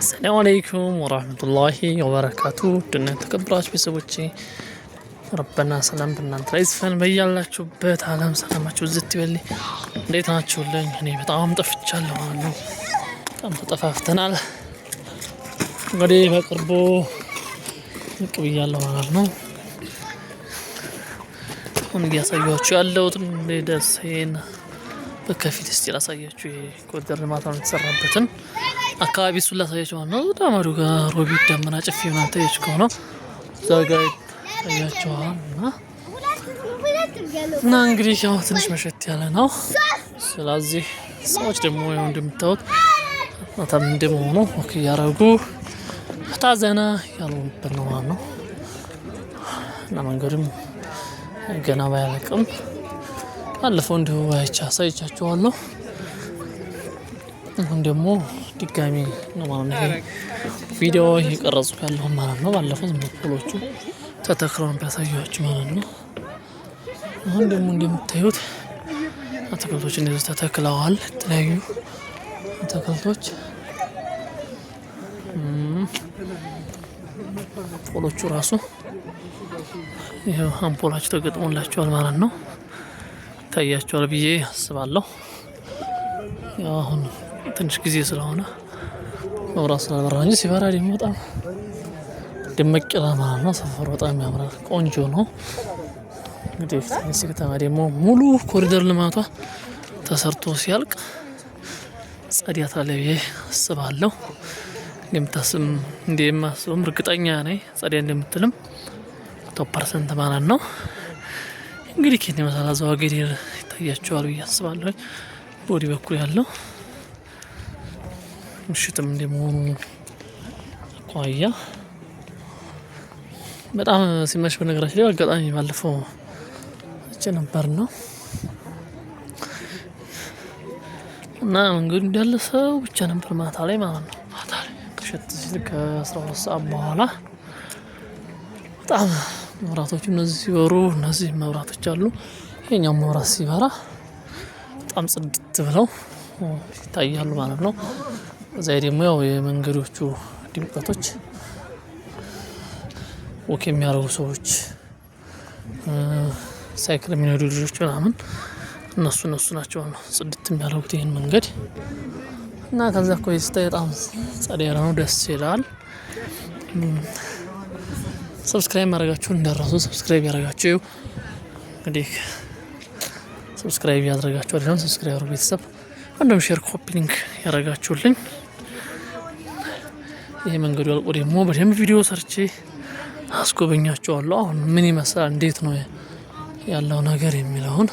السلام عليكم ورحمة الله وبركاته دنا تكبرات بسوتشي ربنا سلام بنانت رئيس فن በያላችሁበት ዓለም ሰላማችሁ ዝት ይበል እንዴት ናችሁልኝ እኔ በጣም ጠፍቻለሁ ማለት ነው በጣም ተጠፋፍተናል እንግዲህ በቅርቡ ብያለሁ ማለት ነው አሁን እያሳየኋችሁ ያለሁት ደሴን በከፊል እስቲ ላሳያችሁ ኮሪደር ልማት የተሰራበትን አካባቢ እሱን ላሳያችሁ ማለት ነው ዳማሩ ጋር ሮቢት ደመና ጨፌ ምናምን ታያችሁ ከሆነ እዛ ጋር ታያችኋልና እና እንግዲህ ያው ትንሽ መሸት ያለ ነው ስለዚህ ሰዎች ደግሞ ያው እንደምታዩት ማታም እንደመሆኑ ወክ ያረጉ ታዘና ያሉበት ነው ማለት ነው እና መንገድም ገና ባያለቅም ባለፈው እንደው አሳይቻችኋለሁ አሁን ደግሞ ድጋሚ ነው ማለት ነው ቪዲዮ እየቀረጽኩ ያለው ማለት ነው ባለፈው ዝምብሎቹ ተተክለው ባሳያችሁ ማለት ነው አሁን ደግሞ እንደምታዩት አትክልቶች እንደዚህ ተተክለዋል የተለያዩ አትክልቶች ፖሎቹ ራሱ ይሄው አምፖላቸው ተገጥሞላቸዋል ማለት ነው ታያቸዋል ብዬ አስባለሁ ያው አሁን ትንሽ ጊዜ ስለሆነ መብራት ስለበራ እንጂ ሲበራ ደግሞ በጣም ደመቅ ይላል ማለት ነው ሰፈሩ በጣም ያምራል ቆንጆ ነው እንግዲህ እዚህ ከተማ ደግሞ ሙሉ ኮሪደር ልማቷ ተሰርቶ ሲያልቅ ጸዲያት ላይ አስባለሁ እንደማስበው እርግጠኛ ነኝ ጸዲያ እንደምትልም 100% ማለት ነው እንግዲህ ከኔ መሰላ ዘዋገድ ይታያቸዋል ብዬ አስባለሁ ወዲህ በኩል ያለው ምሽትም እንደመሆኑ አኳያ በጣም ሲመሽ በነገራችን ላይ አጋጣሚ ባለፈው እቺ ነበር ነው እና መንገዱ እንዳለ ሰው ብቻ ነበር ማታ ላይ ማለት ነው ማታ ላይ ከሸት ሲል ከ12 ሰዓት በኋላ በጣም መብራቶቹ እነዚህ ሲበሩ እነዚህ መብራቶች አሉ የኛው መብራት ሲበራ በጣም ጽድት ብለው ይታያሉ ማለት ነው እዛ ደግሞ ያው የመንገዶቹ ድምቀቶች ወክ የሚያደርጉ ሰዎች ሳይክል የሚነዱ ልጆች ምናምን እነሱ ናቸው ጽድት የሚያደርጉት ይሄን መንገድ እና ከዛ እኮ ይስታይ በጣም ጸደይ ነው ደስ ይላል ሰብስክራይብ ማድረጋችሁን እንዳትረሱ ሰብስክራይብ ያደረጋችሁ እንግዲህ ሰብስክራይብ ያደረጋችሁ አይደለም ሰብስክራይብ አድርጉ ቤተሰብ አንደም ሼር ኮፒ ሊንክ ያደረጋችሁልኝ ይሄ መንገዱ አልቆ ደግሞ በደንብ ቪዲዮ ሰርቼ አስጎበኛችኋለሁ አሁን ምን ይመስላል እንዴት ነው ያለው ነገር የሚለውን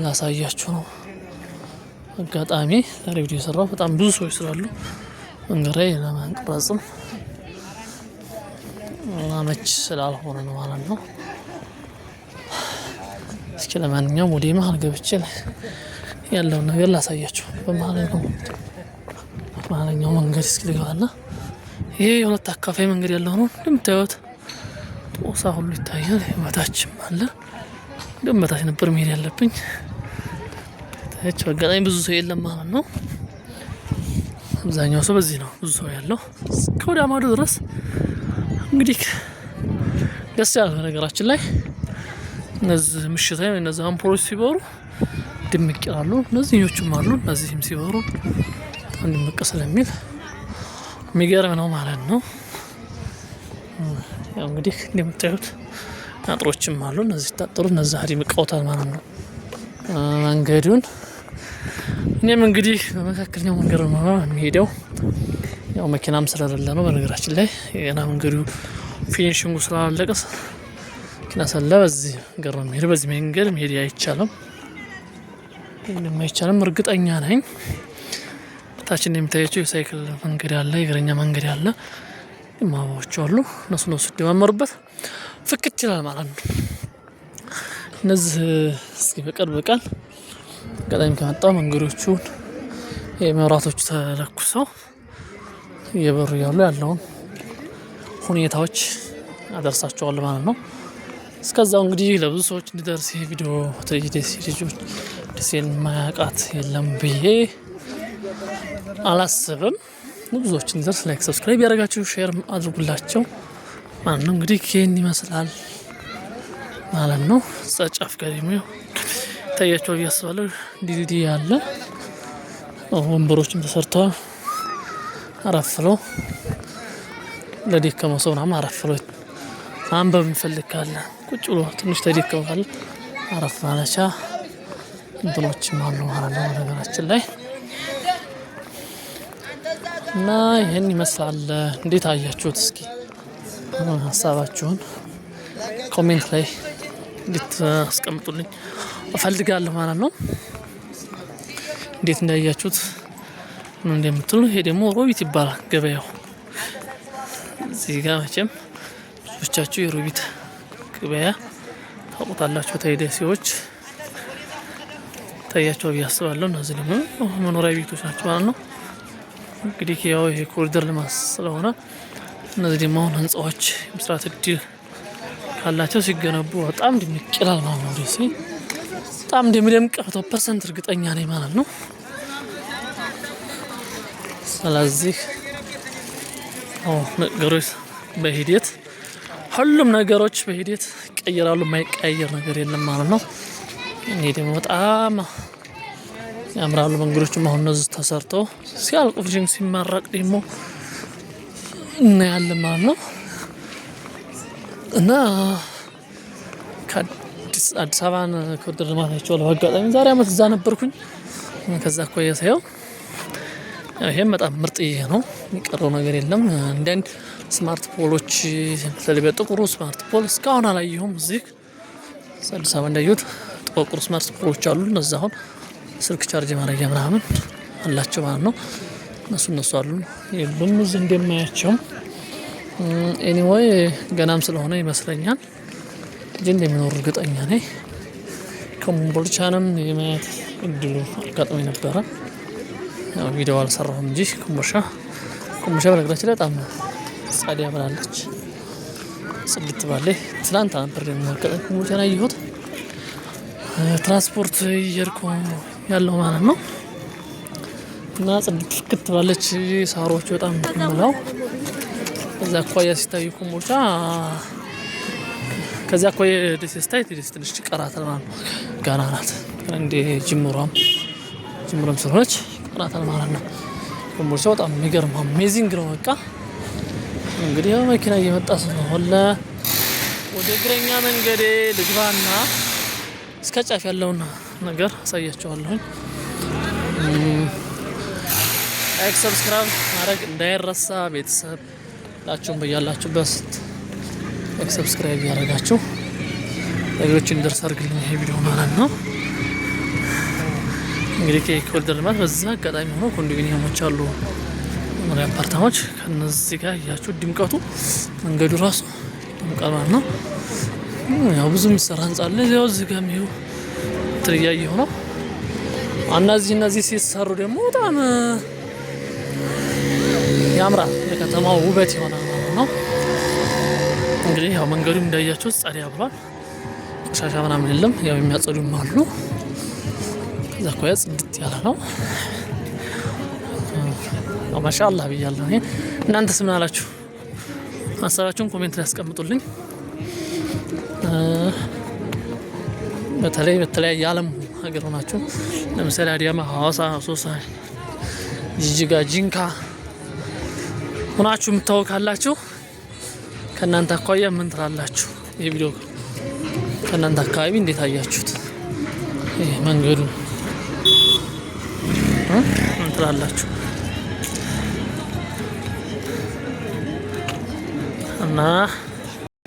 ላሳያችሁ ነው አጋጣሚ ዛሬ ቪዲዮ ሰራው በጣም ብዙ ሰዎች ስላሉ መንገድ ላይ ለማንቀረጽም አመች ስላልሆነ ነው ማለት ነው እስኪ ለማንኛውም ወደ መሀል ገብቼ ያለውን ነገር ላሳያችሁ በመሀለኛው መንገድ እስኪ ልገባና ይሄ የሁለት አካፋይ መንገድ ያለው ነው እንደምታዩት ጦሳ ሁሉ ይታያል በታችም አለ እንደምታች ነበር መሄድ ያለብኝ ታች በአጋጣሚ ብዙ ሰው የለም ማለት ነው አብዛኛው ሰው በዚህ ነው ብዙ ሰው ያለው ከወዲያ ማዶ ድረስ እንግዲህ ደስ ያለ ነገራችን ላይ እነዚህ ምሽት ላይ እነዚህ አምፖሎች ሲበሩ ድምቅ ይላሉ እነዚህኞቹም አሉ እነዚህም ሲበሩ ድምቅ ስለሚል የሚገርም ነው ማለት ነው ያው እንግዲህ እንደምታዩት አጥሮችም አሉ እነዚህ ታጥሩ እነዚህ አድምቀውታል ማለት ነው መንገዱን እኔም እንግዲህ በመካከለኛው መንገድ ነው የሚሄደው ያው መኪናም ስለሌለ ነው በነገራችን ላይ የና መንገዱ ፊኒሺንጉ ስላላለቀ ከናሰለ በዚህ ገር ነው የሚሄድ በዚህ መንገድ መሄድ አይቻልም እንደማይቻልም እርግጠኛ ነኝ ታች እንደምታያቸው የሳይክል መንገድ አለ የእግረኛ መንገድ አለ ማባዎች አሉ እነሱ ነው ሲደማመሩበት ፍክት ይላል ማለት ነው እነዚህ እስኪ በቀን ቀደም ከመጣው መንገዶቹን የመብራቶቹ ተለኩሰው እየበሩ ያለው ሁኔታዎች አደርሳቸዋለሁ ማለት ነው እስከዛው እንግዲህ ለብዙ ሰዎች እንዲደርስ ይሄ ቪዲዮ ተይደስ ልጆች ደሴን ማያቃት የለም ብዬ አላስብም ነው። ብዙዎችን ይደርስ ላይክ ሰብስክራይብ ያደረጋችሁ ሼር አድርጉላቸው ማለት ነው። እንግዲህ ይሄን ይመስላል ማለት ነው። ጫፍ ጋር ደግሞ ታያቸው ያስባለው ዲዲዲ ያለ ወንበሮችም ተሰርተዋል። አረፍለው ለደከመው ሰው ምናምን አረፍለው ማንበብ የሚፈልግ ካለ ቁጭ ብሎ ትንሽ ተደከመው ካለ አረፍ ማለቻ እንትኖችም አሉ ማለት ነው ነገራችን ላይ እና ይሄን ይመስላል። እንዴት አያችሁት? እስኪ ሀሳባችሁን ኮሜንት ላይ እንድታስቀምጡልኝ እፈልጋለሁ ማለት ነው። እንዴት እንዳያችሁት ምን እንደምትሉ። ይሄ ደግሞ ሮቢት ይባላል ገበያው። እዚህ ጋር መቼም ብዙዎቻችሁ የሮቢት ገበያ ታውቁታላችሁ። ደሴዎች ታያቸው ብዬ አስባለሁ። እነዚህ ደግሞ መኖሪያ ቤቶች ናቸው ማለት ነው። እንግዲህ ያው ይሄ ኮሪደር ልማት ስለሆነ እነዚህ ደግሞ አሁን ህንጻዎች መስራት እድል ካላቸው ሲገነቡ በጣም ድምቅ ይላል ማለት ነው። ደሴ በጣም እንደሚደምቅ 100% እርግጠኛ ነኝ ማለት ነው። ስለዚህ ነገሮች በሂደት ሁሉም ነገሮች በሂደት ይቀየራሉ። የማይቀየር ነገር የለም ማለት ነው። እኔ ደግሞ በጣም ያምራሉ መንገዶችም አሁን እነዚህ ተሰርተው ሲያልቁ ፊሽንግ ሲመረቅ ደግሞ እናያለን ማለት ነው። እና አዲስ አበባን ኮሪደር ልማታቸው ለአጋጣሚ ዛሬ አመት እዛ ነበርኩኝ። ከዛ አኳያ ሳየው ይሄም በጣም ምርጥዬ ነው። የሚቀረው ነገር የለም። አንዳንድ ስማርት ፖሎች ለሊበ ጥቁሩ ስማርት ፖል እስካሁን አላየሁም። እዚህ አዲስ አበባ እንዳየሁት ጥቁሩ ስማርት ፖሎች አሉ። እነዛ አሁን ስልክ ቻርጅ ማድረጊያ ምናምን አላቸው ማለት ነው። እነሱ አሉ የሉም እዚህ እንደማያቸው። ኤኒዌይ ገናም ስለሆነ ይመስለኛል እንጂ እንደሚኖሩ እርግጠኛ ነኝ። ኮምቦልቻንም የማየት እድሉ አጋጥሞ ነበረ። ያው ቪዲዮ አልሰራሁም እንጂ ኮምቦልቻ በነገራችን ላይ በጣም ጻዲያ ብላለች። ጽድት ባለ ትናንት ነበር የሚወቀጠ ኮምቦልቻ ላይ ይሁት ትራንስፖርት እየሄድኩ ያለው ማለት ነው። እና ጽድት ፍክት ባለች ሳሮች በጣም ነው። ከዛ አኳያ ሲታዩ ኮምቦልቻ ከዛ አኳያ ደስ ስታይ ትንሽ ይቀራታል ማለት ነው። ጋና ናት እንደ ጅምሯም ስለሆነች ይቀራታል ማለት ነው። ኮምቦልቻ በጣም የሚገርም አሜዚንግ ነው። በቃ እንግዲህ መኪና እየመጣ ስለሆነ ወደ እግረኛ መንገዴ ልግባና እስከ ጫፍ ያለውን ነገር አሳያችኋለሁ። ላይክ ሰብስክራይብ ማድረግ እንዳይረሳ። ቤተሰብ ላችሁም በያላችሁበት ላይክ ሰብስክራይብ ያደርጋችሁ ለሌሎች እንዲደርስ አድርግልኝ ይሄ ቪዲዮ ማለት ነው። እንግዲህ ኮሪደር ልማት በዛ አጋጣሚ ሆኖ ኮንዶሚኒየሞች አሉ፣ መኖሪያ አፓርታማዎች። ከነዚህ ጋር እያችሁ ድምቀቱ መንገዱ ራሱ ድምቀት ማለት ነው። ያው ብዙ የሚሰራ ህንጻ አለ። ያው እዚህ ጋር ነው ትርያየ ሆኖ እነዚህ ሲሰሩ ደግሞ በጣም ያምራል። የከተማው ውበት ይሆናል ማለት ነው። እንግዲህ ያው መንገዱ እንዳያችሁ ጻዲያ ብሏል። ቆሻሻ ምናምን የለም። ያው የሚያጸዱም አሉ። ከዛ ቆያ ጽድት ያለ ነው። ማሻአላህ ብያለሁ። እናንተስ ምን አላችሁ? ሀሳባችሁን ኮሜንት ላይ ያስቀምጡልኝ። በተለይ የዓለም ሀገር ሆናችሁ ለምሳሌ አዲያማ፣ ሐዋሳ፣ አሶሳ፣ ጅጅጋ፣ ጂንካ ሆናችሁ የምታወቅ ካላችሁ ከእናንተ አኳያ ምን ትላላችሁ? ይህ ቪዲዮ ከእናንተ አካባቢ እንዴት አያችሁት? ይህ መንገዱ ምን ትላላችሁ? እና